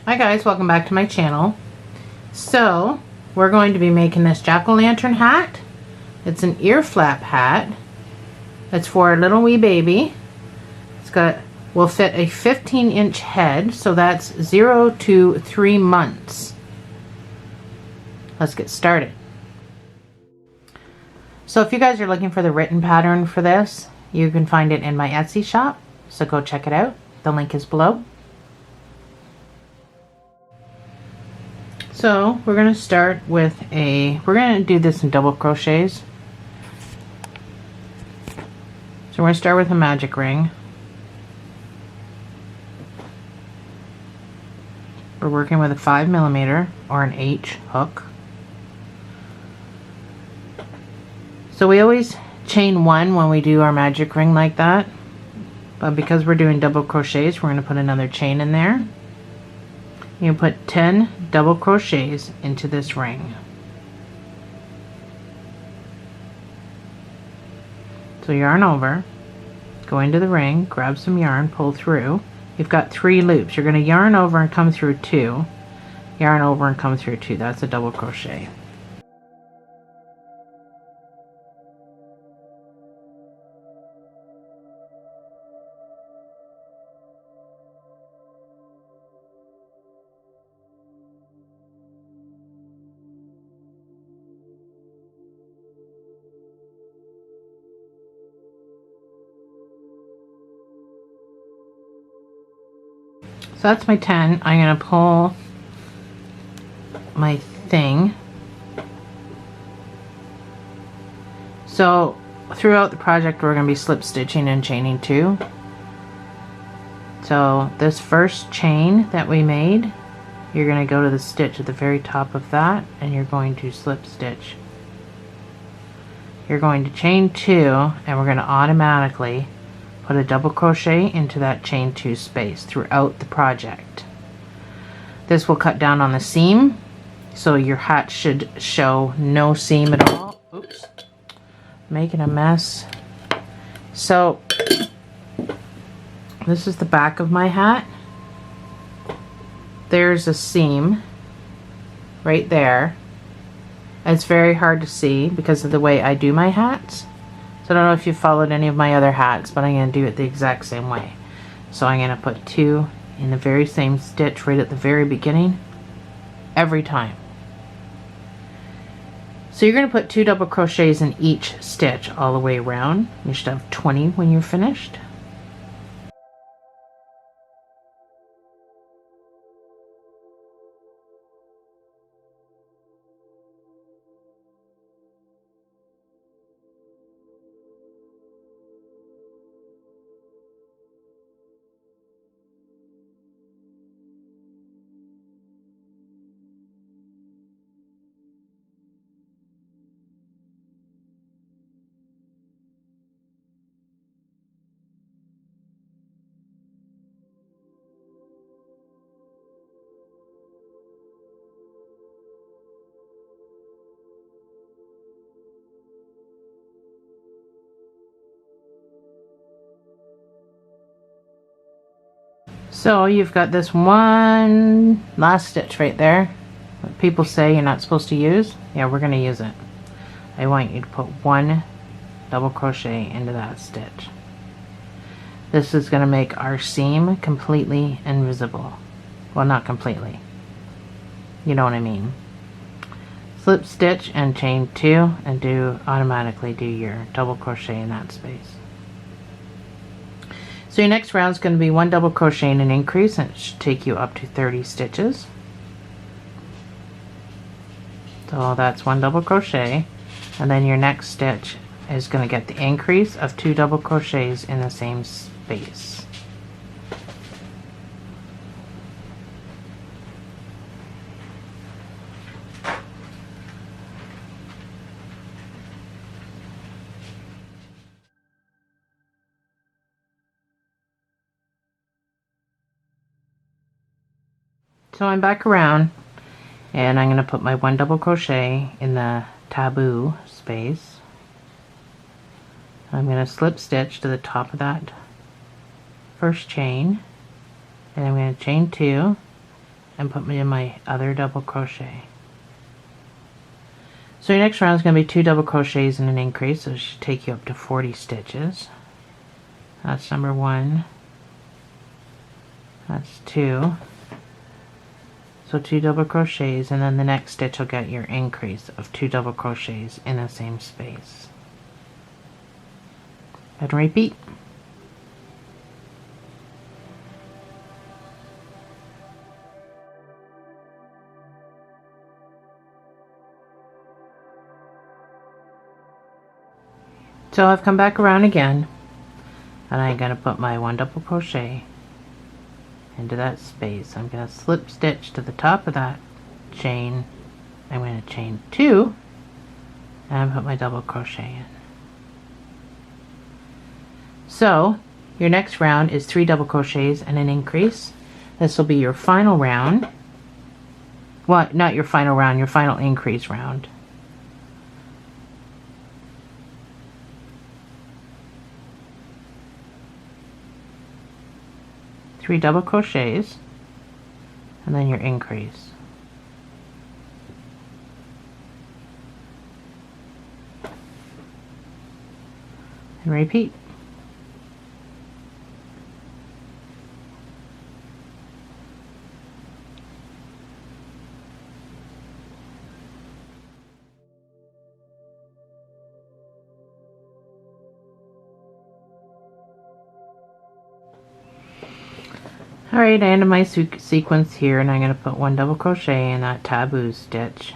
Hi guys, welcome back to my channel. So we're going to be making this jack-o'-lantern hat. It's an ear flap hat. It's for a little wee baby. Will fit a 15-inch head, so that's 0 to 3 months. Let's get started. So if you guys are looking for the written pattern for this, you can find it in my Etsy shop, so go check it out. The link is below. So we're going to start with we're going to do this in double crochets. So we're going to start with a magic ring. We're working with a 5mm or an H hook. So we always chain one when we do our magic ring like that, but because we're doing double crochets, we're going to put another chain in there. You put 10 double crochets into this ring. So yarn over, go into the ring, grab some yarn, pull through. You've got 3 loops. You're going to yarn over and come through 2. Yarn over and come through 2. That's a double crochet. So that's my 10. I'm going to pull my thing. So throughout the project we're going to be slip stitching and chaining too. So this first chain that we made, you're going to go to the stitch at the very top of that and you're going to slip stitch. You're going to chain 2 and we're going to automatically put a double crochet into that chain 2 space throughout the project. This will cut down on the seam, so your hat should show no seam at all. Oops, making a mess. So this is the back of my hat. There's a seam right there. It's very hard to see because of the way I do my hats. So I don't know if you've followed any of my other hats, but I'm going to do it the exact same way. So I'm going to put 2 in the very same stitch right at the very beginning every time. So you're going to put 2 double crochets in each stitch all the way around. You should have 20 when you're finished. So you've got this one last stitch right there. What people say you're not supposed to use. Yeah, we're going to use it. I want you to put 1 double crochet into that stitch. This is going to make our seam completely invisible. Well, not completely. You know what I mean. Slip stitch and chain 2 and automatically do your double crochet in that space. So your next round is going to be 1 double crochet and an increase, and it should take you up to 30 stitches. So that's 1 double crochet, and then your next stitch is going to get the increase of 2 double crochets in the same space. So I'm back around and I'm going to put my 1 double crochet in the taboo space. I'm going to slip stitch to the top of that first chain, and I'm going to chain 2 and put me in my other double crochet. So your next round is going to be 2 double crochets and an increase, so it should take you up to 40 stitches. That's number 1. That's 2. So 2 double crochets, and then the next stitch will get your increase of 2 double crochets in the same space. And repeat. So I've come back around again, and I'm going to put my 1 double crochet into that space. I'm going to slip stitch to the top of that chain. I'm going to chain 2 and put my double crochet in. So your next round is 3 double crochets and an increase. This will be your final round. Well, not your final round, your final increase round. Three double crochets and then your increase. And repeat. Alright, I ended my sequence here, and I'm going to put 1 double crochet in that taboo stitch.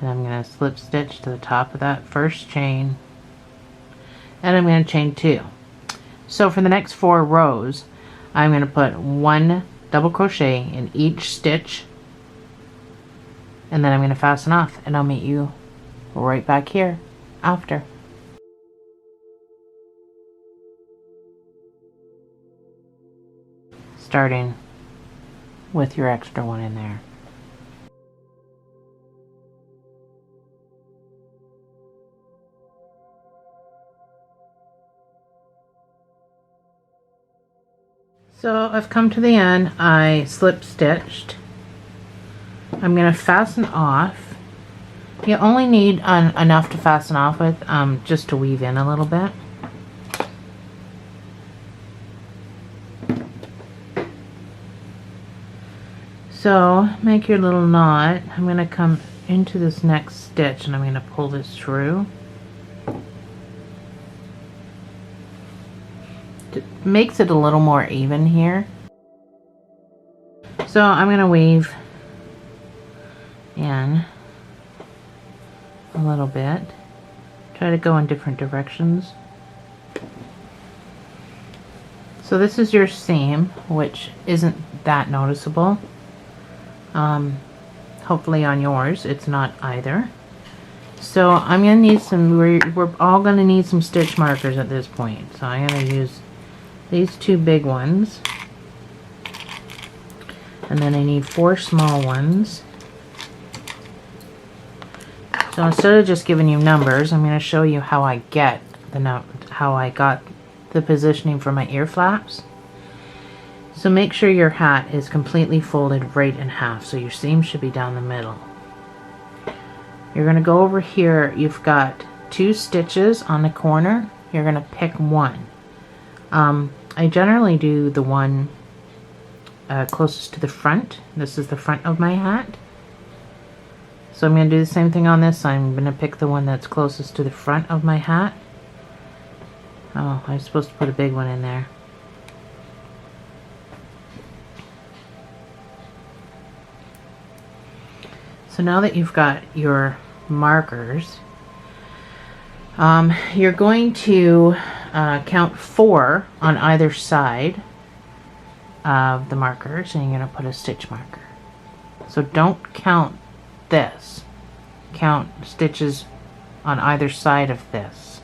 And I'm going to slip stitch to the top of that first chain. And I'm going to chain 2. So for the next 4 rows, I'm going to put 1 double crochet in each stitch. And then I'm going to fasten off, and I'll meet you right back here after. Starting with your extra one in there. So I've come to the end. I slip stitched. I'm going to fasten off. You only need enough to fasten off with, just to weave in a little bit. So make your little knot. I'm going to come into this next stitch and I'm going to pull this through. It makes it a little more even here. So I'm going to weave in a little bit. Try to go in different directions. So this is your seam, which isn't that noticeable. Hopefully on yours it's not either. So I'm going to need some, we're all going to need some stitch markers at this point. So I'm going to use these 2 big ones. And then I need 4 small ones. So instead of just giving you numbers, I'm going to show you how I get how I got the positioning for my ear flaps. So make sure your hat is completely folded right in half, so your seam should be down the middle. You're going to go over here, you've got 2 stitches on the corner, you're going to pick one. I generally do the one closest to the front. This is the front of my hat. So I'm going to do the same thing on this. I'm going to pick the one that's closest to the front of my hat. Oh, I'm supposed to put a big one in there. So now that you've got your markers, you're going to count 4 on either side of the markers, and you're going to put a stitch marker. So don't count this. Count stitches on either side of this.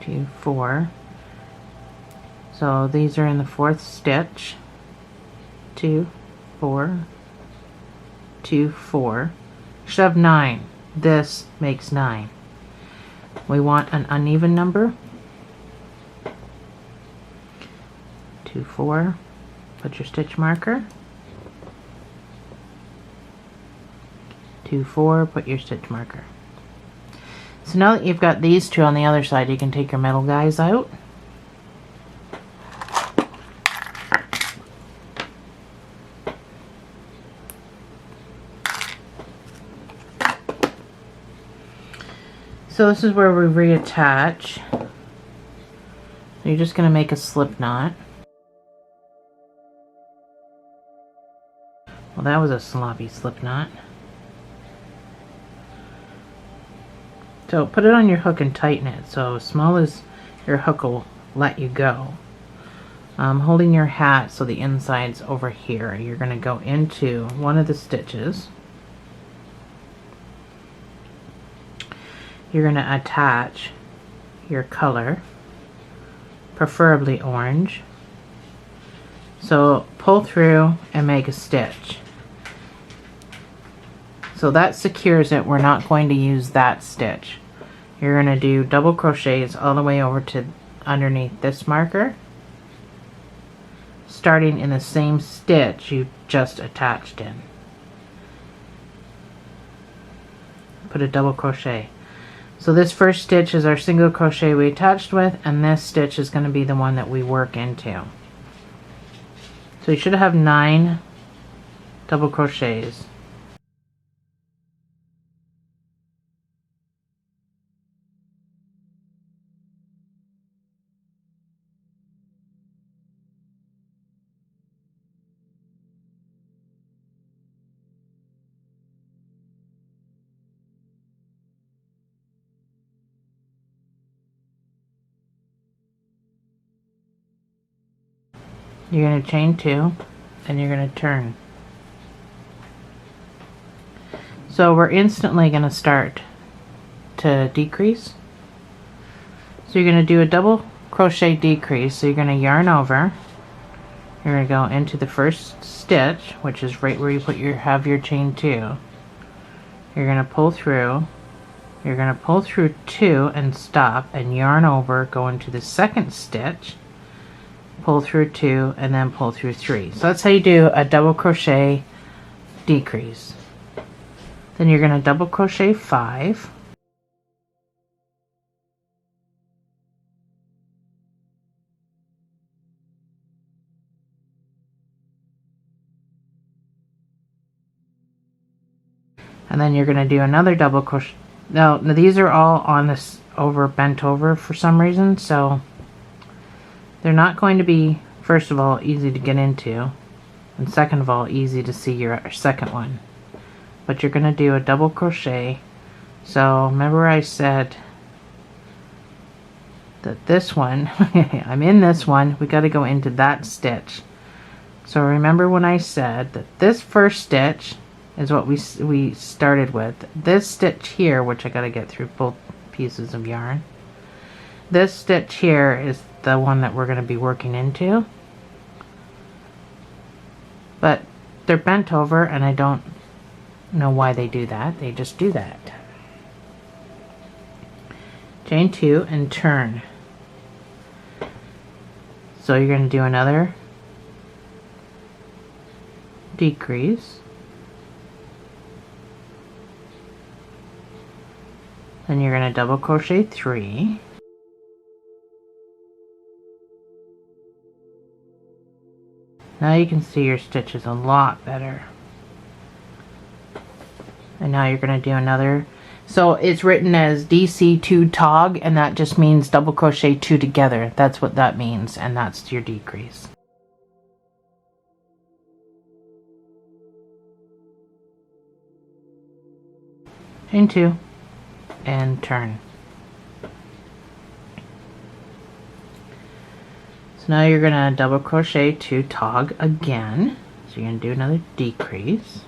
Two, 4. So these are in the 4th stitch. 2, 4, 2, 4. You should have 9. This makes 9. We want an uneven number. 2, 4, put your stitch marker. 2, 4, put your stitch marker. So now that you've got these two on the other side, you can take your metal guys out. So this is where we reattach. So you're just going to make a slip knot. Well, that was a sloppy slip knot. So put it on your hook and tighten it so as small as your hook will let you go. Holding your hat so the inside's over here. You're going to go into one of the stitches. You're going to attach your color, preferably orange. So pull through and make a stitch. So that secures it. We're not going to use that stitch. You're going to do double crochets all the way over to underneath this marker, starting in the same stitch you just attached in. Put a double crochet. So this first stitch is our single crochet we attached with, and this stitch is going to be the one that we work into. So you should have 9 double crochets. You're going to chain 2 and you're going to turn. So we're instantly going to start to decrease. So you're going to do a double crochet decrease. So you're going to yarn over. You're going to go into the first stitch, which is right where you have your chain 2. You're going to pull through. You're going to pull through 2 and stop and yarn over, go into the second stitch, pull through 2, and then pull through 3. So that's how you do a double crochet decrease. Then you're going to double crochet 5. And then you're going to do another double crochet. Now these are all on this bent over for some reason, so they're not going to be, first of all, easy to get into, and second of all, easy to see your second one. But you're going to do a double crochet. So remember I said that this one, I'm in this one, we got to go into that stitch. So remember when I said that this first stitch is what we started with. This stitch here, which I got to get through both pieces of yarn. This stitch here is the one that we're going to be working into. But they're bent over and I don't know why they do that. They just do that. Chain 2 and turn. So you're going to do another decrease. Then you're going to double crochet 3. Now you can see your stitches a lot better. And now you're going to do another. So it's written as DC2 tog, and that just means double crochet 2 together. That's what that means, and that's your decrease. Chain 2 and turn. So now you're going to double crochet 2 tog again. So you're going to do another decrease.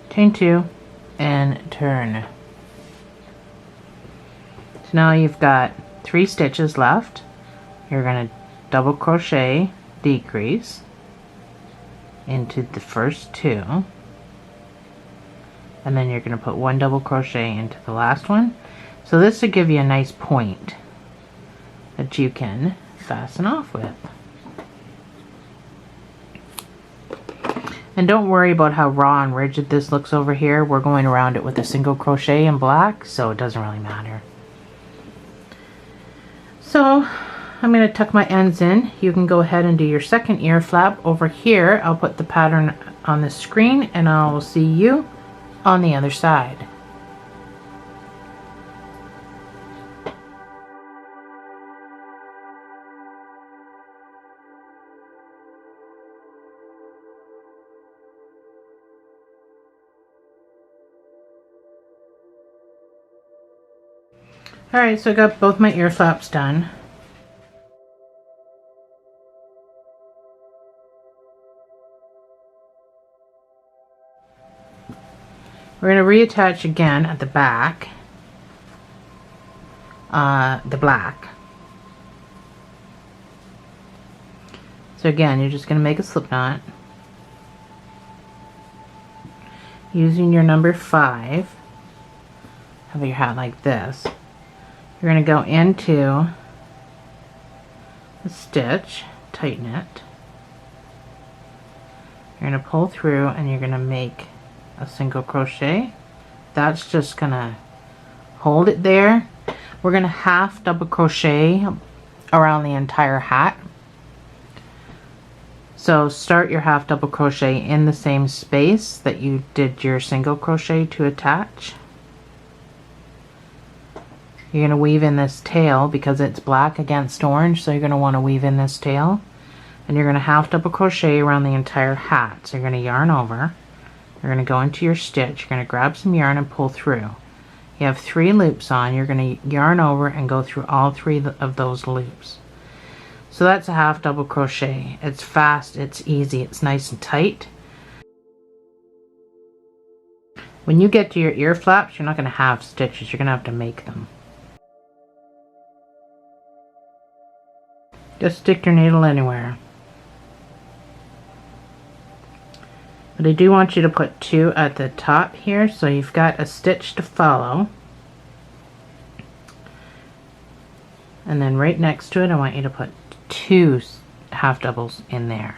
Chain 2 and turn. So now you've got 3 stitches left. You're going to double crochet, decrease into the first 2, and then you're going to put 1 double crochet into the last one. So this will give you a nice point that you can fasten off with. And don't worry about how raw and rigid this looks over here. We're going around it with a single crochet in black, so it doesn't really matter. So I'm going to tuck my ends in. You can go ahead and do your second ear flap. Over here, I'll put the pattern on the screen and I will see you on the other side. Alright, so I got both my ear flaps done. We're going to reattach again at the back, the black. So again, you're just going to make a slip knot using your number 5. Have your hat like this. You're going to go into the stitch, tighten it. You're going to pull through and you're going to make a single crochet. That's just going to hold it there. We're going to half double crochet around the entire hat. So start your half double crochet in the same space that you did your single crochet to attach. You're going to weave in this tail because it's black against orange, so you're going to want to weave in this tail. And you're going to half double crochet around the entire hat. So you're going to yarn over. You're going to go into your stitch. You're going to grab some yarn and pull through. You have 3 loops on. You're going to yarn over and go through all 3 of those loops. So that's a half double crochet. It's fast, it's easy, it's nice and tight. When you get to your ear flaps, you're not going to have stitches. You're going to have to make them. Just stick your needle anywhere. But I do want you to put 2 at the top here, so you've got a stitch to follow. And then right next to it, I want you to put 2 half doubles in there.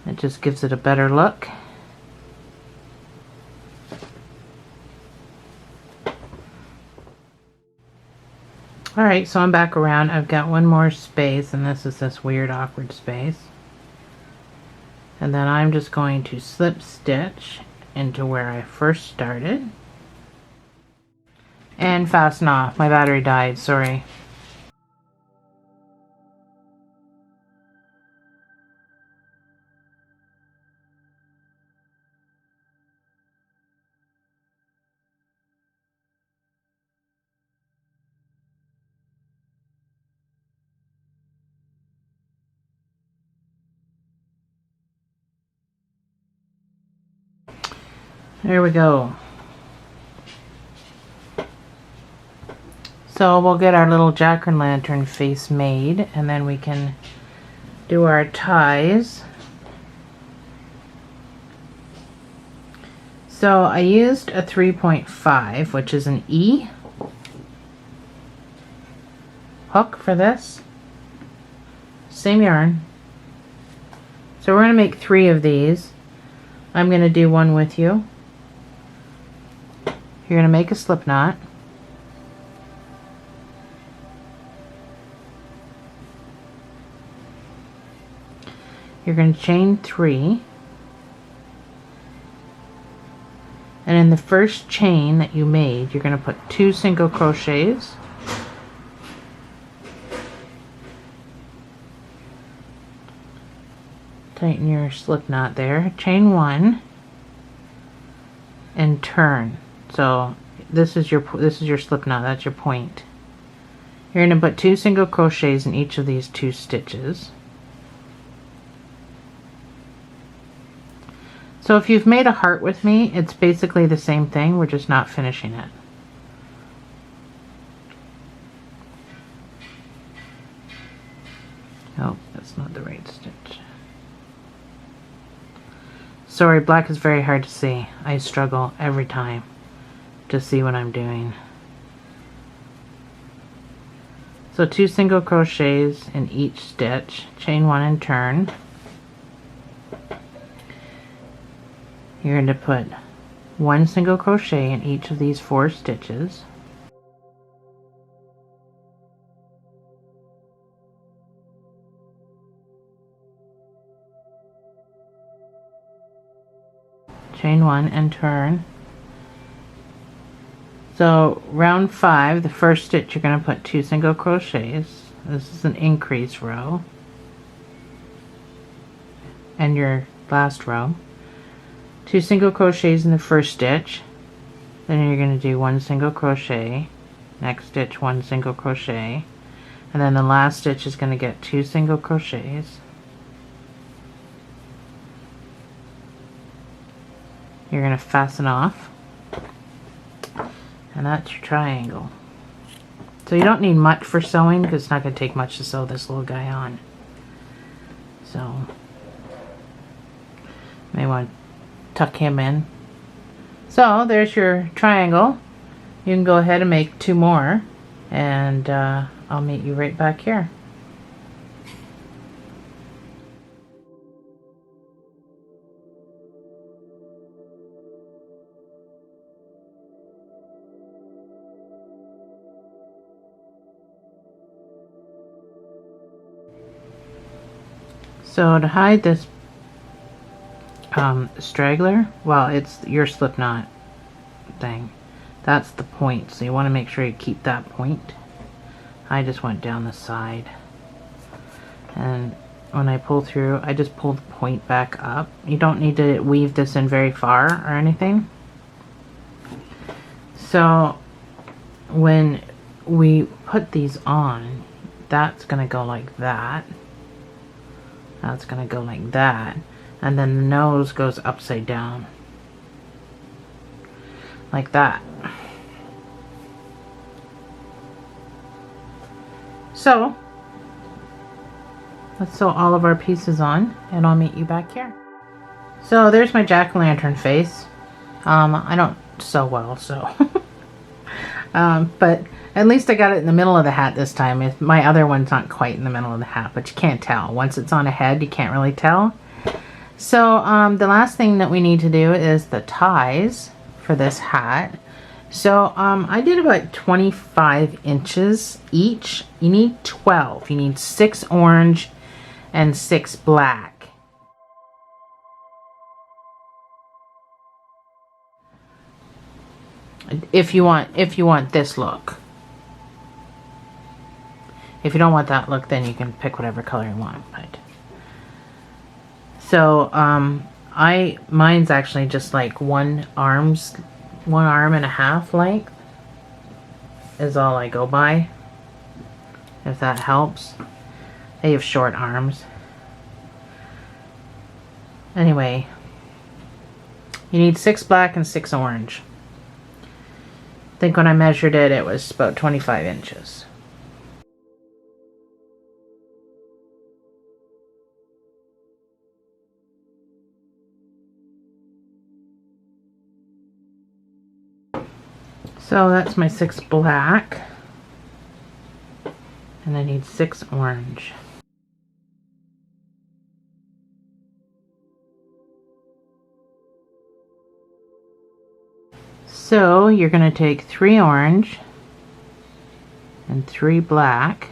It just gives it a better look. Alright, so I'm back around. I've got one more space, and this is this weird awkward space. And then I'm just going to slip stitch into where I first started. And fasten off. My battery died, sorry. There we go. So we'll get our little jack-o'-lantern face made, and then we can do our ties. So I used a 3.5, which is an E hook for this. Same yarn. So we're going to make 3 of these. I'm going to do one with you. You're going to make a slip knot. You're going to chain 3. And in the first chain that you made, you're going to put 2 single crochets. Tighten your slip knot there. Chain 1 and turn. So this is your slip knot. That's your point. You're going to put 2 single crochets in each of these 2 stitches. So if you've made a heart with me, it's basically the same thing. We're just not finishing it. That's not the right stitch. Sorry, black is very hard to see. I struggle every time to see what I'm doing. So 2 single crochets in each stitch, chain 1 and turn. You're going to put 1 single crochet in each of these 4 stitches. Chain 1 and turn. So round 5, the first stitch, you're going to put 2 single crochets. This is an increase row. And your last row. 2 single crochets in the first stitch. Then you're going to do 1 single crochet. Next stitch, 1 single crochet. And then the last stitch is going to get 2 single crochets. You're going to fasten off. And that's your triangle. So you don't need much for sewing because it's not going to take much to sew this little guy on. So, may want to tuck him in. So there's your triangle. You can go ahead and make 2 more, and I'll meet you right back here. So to hide this straggler, well, it's your slip knot thing. That's the point, so you want to make sure you keep that point. I just went down the side, and when I pull through, I just pull the point back up. You don't need to weave this in very far or anything. So when we put these on, that's going to go like that. That's going to go like that. And then the nose goes upside down. Like that. So, let's sew all of our pieces on, and I'll meet you back here. So there's my jack-o'-lantern face. I don't sew well, so. But at least I got it in the middle of the hat this time. My other one's not quite in the middle of the hat, but you can't tell. Once it's on a head, you can't really tell. So the last thing that we need to do is the ties for this hat. So I did about 25 inches each. You need 12. You need 6 orange and 6 black. If you want this look. If you don't want that look, then you can pick whatever color you want. But so mine's actually just like one arm and a half length is all I go by, if that helps. I have short arms. Anyway, you need 6 black and 6 orange. I think when I measured it, it was about 25 inches. So that's my 6 black, and I need 6 orange. So you're going to take 3 orange and 3 black,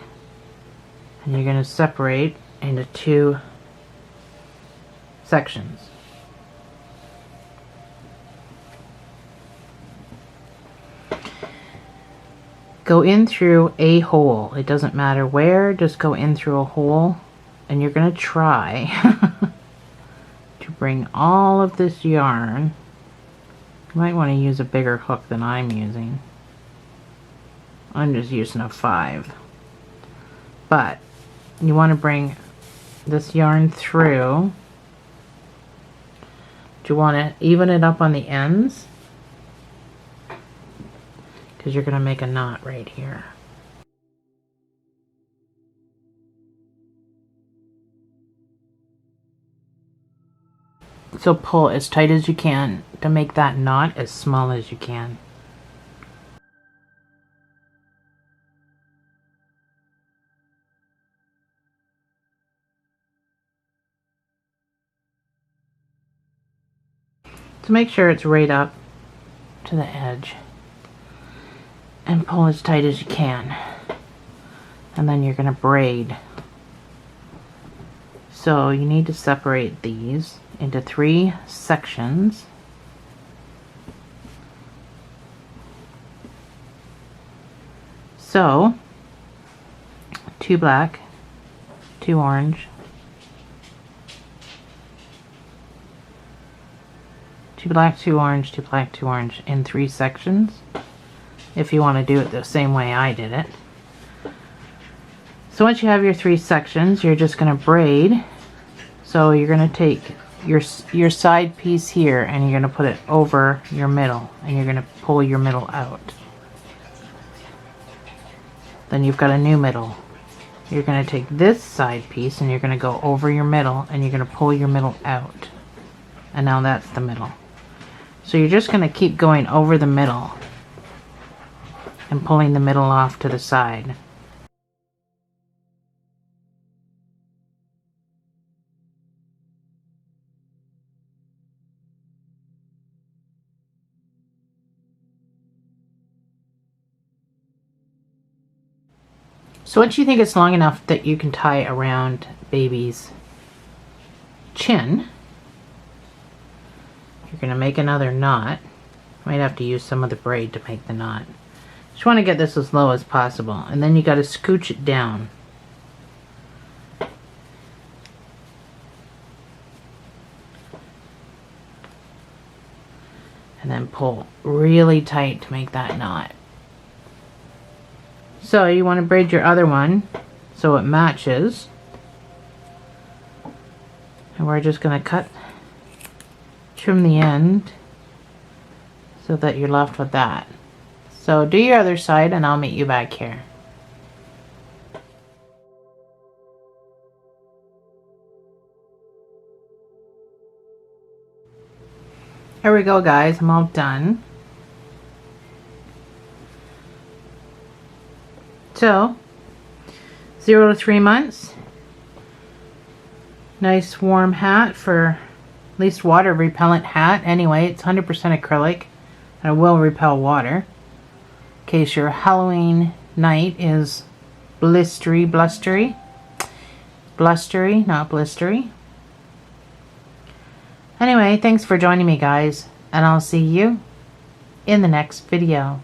and you're going to separate into 2 sections. Go in through a hole. It doesn't matter where, just go in through a hole, and you're going to try to bring all of this yarn. You might want to use a bigger hook than I'm using. I'm just using a 5. But you want to bring this yarn through. Do you want to even it up on the ends? Because you're going to make a knot right here. So pull as tight as you can to make that knot as small as you can. So make sure it's right up to the edge and pull as tight as you can. And then you're going to braid. So you need to separate these into 3 sections. So 2 black, 2 orange, 2 black, 2 orange, 2 black, 2 orange in 3 sections. If you want to do it the same way I did it. So once you have your 3 sections, you're just going to braid. So you're going to take your side piece here and you're going to put it over your middle and you're going to pull your middle out. Then you've got a new middle. You're going to take this side piece and you're going to go over your middle and you're going to pull your middle out. And now that's the middle. So you're just going to keep going over the middle and pulling the middle off to the side. So once you think it's long enough that you can tie around baby's chin, you're going to make another knot. Might have to use some of the braid to make the knot. Just want to get this as low as possible, and then you got to scooch it down. And then pull really tight to make that knot. So you want to braid your other one so it matches. And we're just going to trim the end so that you're left with that. So do your other side and I'll meet you back here. Here we go, guys. I'm all done. So 0 to 3 months. Nice warm hat, for at least water repellent hat. Anyway, it's 100% acrylic and it will repel water. In case your Halloween night is blustery, not blistery. Anyway, thanks for joining me, guys, and I'll see you in the next video.